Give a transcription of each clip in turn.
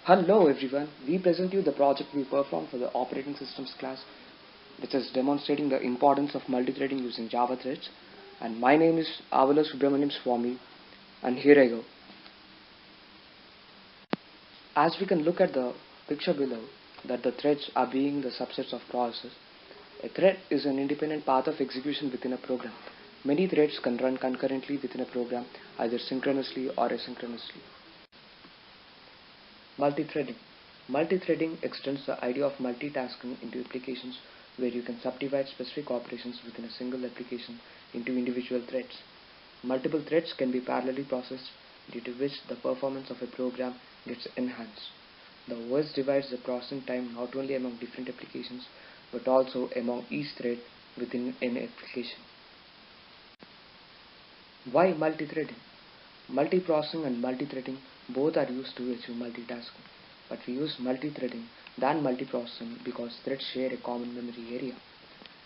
Hello everyone, we present you the project we performed for the operating systems class, which is demonstrating the importance of multithreading using Java threads. And my name is Avala Subramaniam Swami, and here I go. As we can look at the picture below, that the threads are being the subsets of processes. A thread is an independent path of execution within a program. Many threads can run concurrently within a program, either synchronously or asynchronously. Multithreading. Multithreading extends the idea of multitasking into applications where you can subdivide specific operations within a single application into individual threads. Multiple threads can be parallelly processed, due to which the performance of a program gets enhanced. The OS divides the processing time not only among different applications but also among each thread within an application. Why multithreading? Multiprocessing and multithreading both are used to achieve multitasking, but we use multithreading than multiprocessing because threads share a common memory area.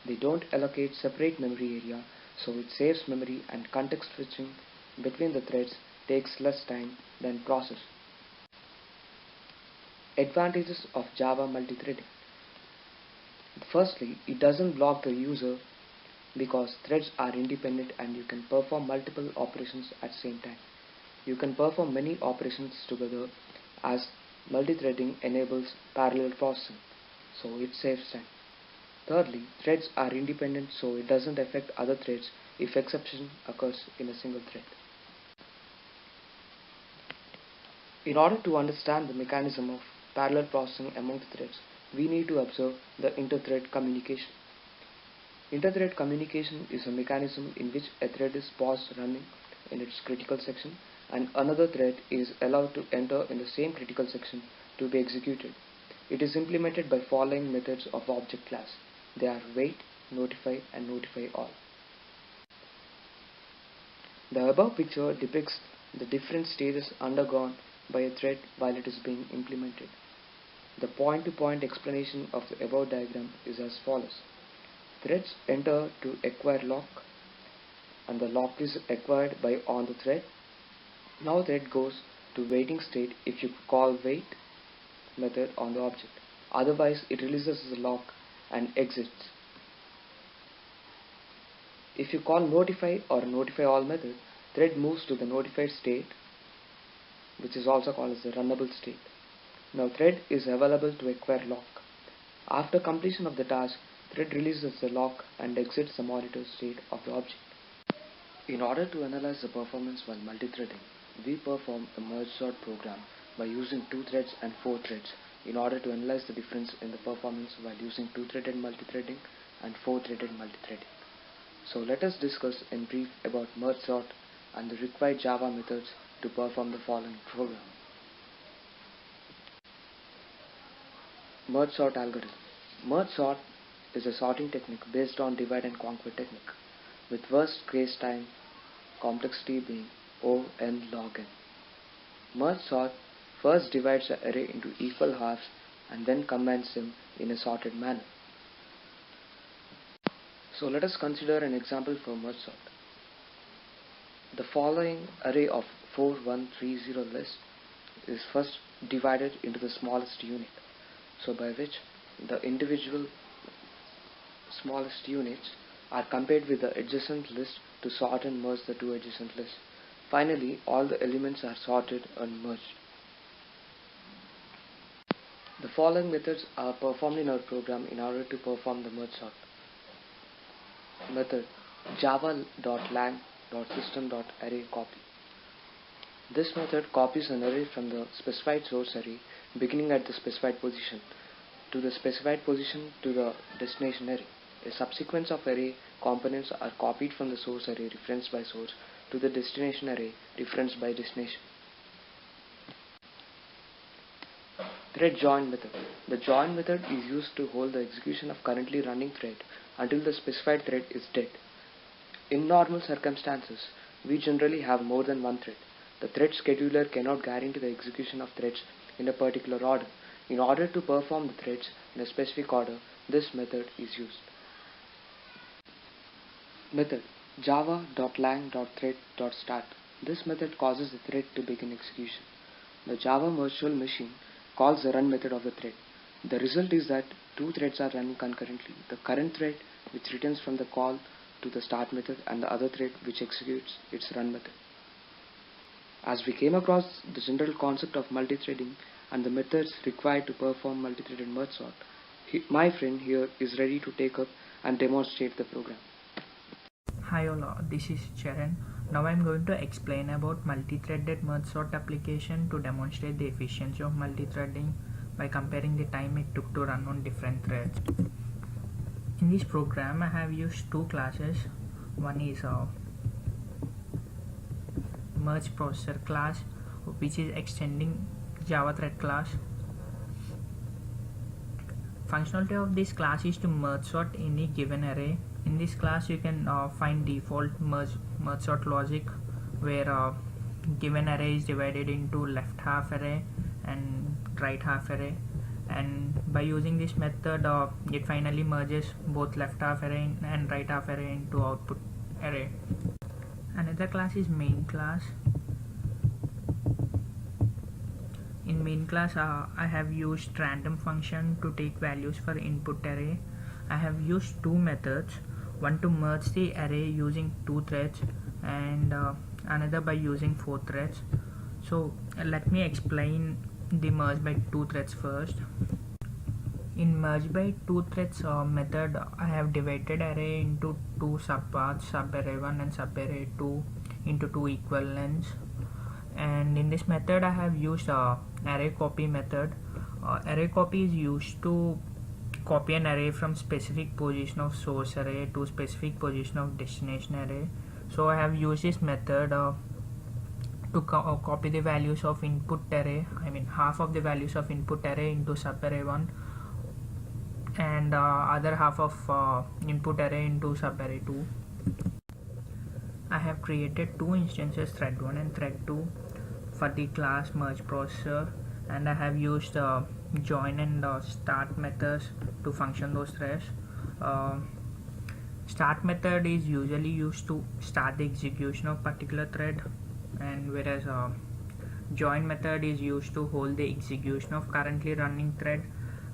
They don't allocate separate memory area, so it saves memory, and context switching between the threads takes less time than process. Advantages of Java multithreading. Firstly, it doesn't block the user because threads are independent and you can perform multiple operations at the same time. You can perform many operations together as multithreading enables parallel processing, so it saves time. Thirdly, threads are independent, so it doesn't affect other threads if exception occurs in a single thread. In order to understand the mechanism of parallel processing among the threads, we need to observe the inter-thread communication. Inter-thread communication is a mechanism in which a thread is paused running in its critical section and another thread is allowed to enter in the same critical section to be executed. It is implemented by following methods of the object class. They are wait, notify, and notify all. The above picture depicts the different stages undergone by a thread while it is being implemented. The point-to-point explanation of the above diagram is as follows. Threads enter to acquire lock, and the lock is acquired by on the thread. Now thread goes to waiting state if you call wait method on the object. Otherwise it releases the lock and exits. If you call notify or notify all method, thread moves to the notified state, which is also called as the runnable state. Now thread is available to acquire lock. After completion of the task, thread releases the lock and exits the monitor state of the object. In order to analyze the performance while multithreading, we perform a merge sort program by using 2 threads and 4 threads in order to analyze the difference in the performance while using 2-threaded multithreading and 4-threaded multithreading. So let us discuss in brief about merge sort and the required Java methods to perform the following program. Merge sort algorithm. Merge sort is a sorting technique based on divide and conquer technique, with worst case time complexity being O n log n. Merge sort first divides the array into equal halves and then combines them in a sorted manner. So let us consider an example for merge sort. The following array of 4130 list is first divided into the smallest unit, so by which the individual smallest units are compared with the adjacent list to sort and merge the 2 adjacent lists. Finally, all the elements are sorted and merged. The following methods are performed in our program in order to perform the merge sort. Method java.lang.system.array copy. This method copies an array from the specified source array beginning at the specified position to the specified position to the destination array. A subsequence of array components are copied from the source array referenced by source to the destination array referenced by destination. Thread join method. The join method is used to hold the execution of currently running thread until the specified thread is dead. In normal circumstances, we generally have more than one thread. The thread scheduler cannot guarantee the execution of threads in a particular order. In order to perform the threads in a specific order, this method is used. Method java.lang.thread.start. This method causes the thread to begin execution. The Java virtual machine calls the run method of the thread. The result is that two threads are running concurrently. The current thread, which returns from the call to the start method, and the other thread which executes its run method. As we came across the general concept of multithreading and the methods required to perform multithreaded merge sort, my friend here is ready to take up and demonstrate the program. Hi all, this is Charan. Now I am going to explain about multi-threaded merge sort application to demonstrate the efficiency of multi-threading by comparing the time it took to run on different threads. In this program I have used two classes. One is a merge processor class, which is extending Java thread class. Functionality of this class is to merge sort any given array. In this class you can find default merge sort logic, where given array is divided into left half array and right half array, and by using this method it finally merges both left half array and right half array into output array. Another class is main class. In main class I have used random function to take values for input array. I have used two methods, one to merge the array using two threads and another by using four threads. So let me explain the merge by two threads first. In merge by two threads method, I have divided array into two subpaths, subarray 1 and subarray 2, into two equal lengths. And in this method I have used array copy method. Array copy is used to copy an array from specific position of source array to specific position of destination array. So I have used this method to copy the values of input array, half of the values of input array into subarray 1 and other half of input array into subarray 2. I have created two instances, thread 1 and thread 2, for the class merge processor, and I have used join and start methods to function those threads. Start method is usually used to start the execution of particular thread, and whereas join method is used to hold the execution of currently running thread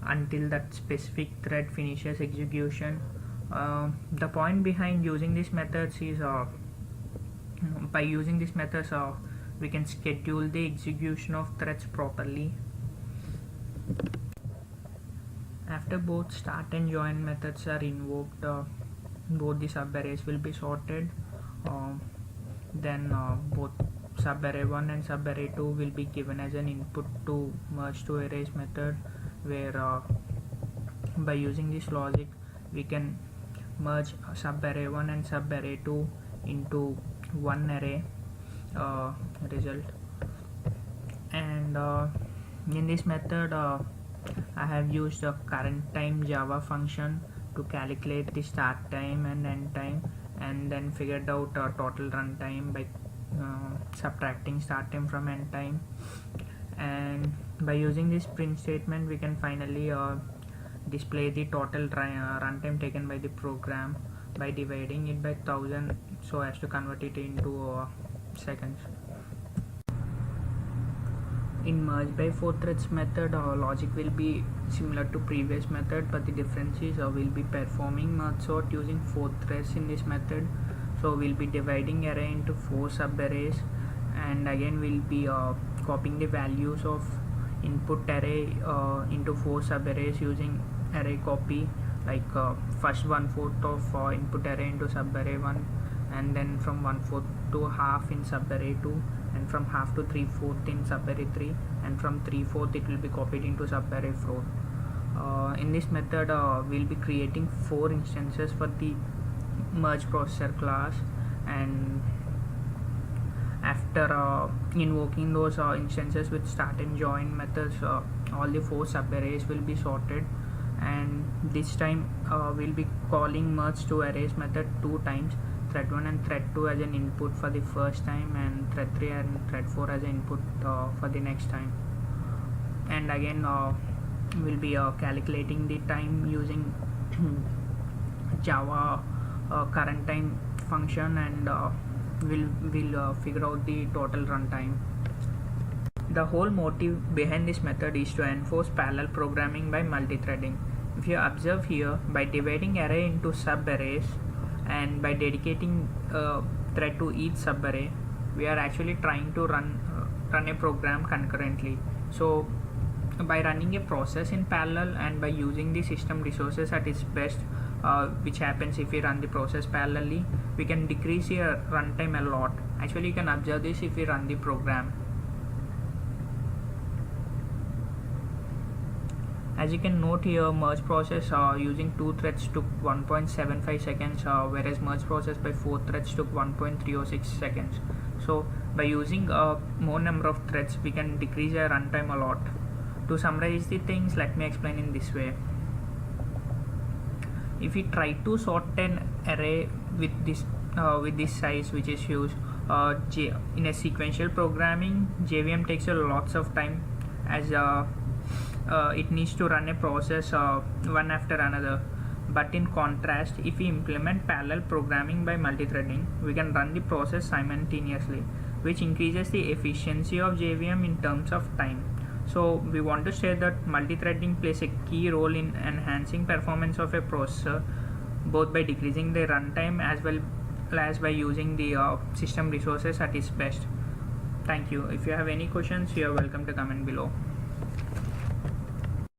until that specific thread finishes execution. The point behind using these methods is by using these methods we can schedule the execution of threads properly. After both start and join methods are invoked, both the subarrays will be sorted. Then both subarray 1 and subarray 2 will be given as an input to merge to arrays method, where by using this logic we can merge subarray 1 and subarray 2 into one array result. And in this method I have used a current time Java function to calculate the start time and end time, and then figured out total run time by subtracting start time from end time. And by using this print statement we can finally display the total runtime taken by the program by dividing it by 1000 so as to convert it into seconds. In merge by four threads method logic will be similar to previous method, but the difference is we'll be performing merge sort using four threads in this method. So we'll be dividing array into four subarrays, and again we'll be copying the values of input array into four subarrays using array copy, like first 1/4 of input array into subarray 1, and then from 1/4 to half in subarray 2, and from half to 3/4 in subarray 3, and from 3/4 it will be copied into subarray 4. In this method we'll be creating four instances for the merge processor class, and after invoking those instances with start and join methods, all the four subarrays will be sorted. And this time we'll be calling merge to arrays method two times, thread 1 and thread 2 as an input for the first time, and thread 3 and thread 4 as an input for the next time. And again we'll be calculating the time using Java current time function, and we'll figure out the total runtime. The whole motive behind this method is to enforce parallel programming by multithreading. If you observe here, by dividing array into sub-arrays and by dedicating a thread to each sub-array, we are actually trying to run a program concurrently. So by running a process in parallel and by using the system resources at its best, which happens if we run the process parallelly, we can decrease your runtime a lot. Actually, you can observe this if we run the program. As you can note here, merge process using 2 threads took 1.75 seconds, whereas merge process by 4 threads took 1.306 seconds. So by using more number of threads, we can decrease our runtime a lot. To summarize the things, let me explain in this way. If we try to sort an array with this size, which is huge, in a sequential programming, JVM takes a lots of time, as it needs to run a process one after another. But in contrast, if we implement parallel programming by multithreading, we can run the process simultaneously, which increases the efficiency of JVM in terms of time. So we want to say that multithreading plays a key role in enhancing performance of a processor, both by decreasing the runtime as well as by using the system resources at its best. Thank you. If you have any questions, you are welcome to comment below.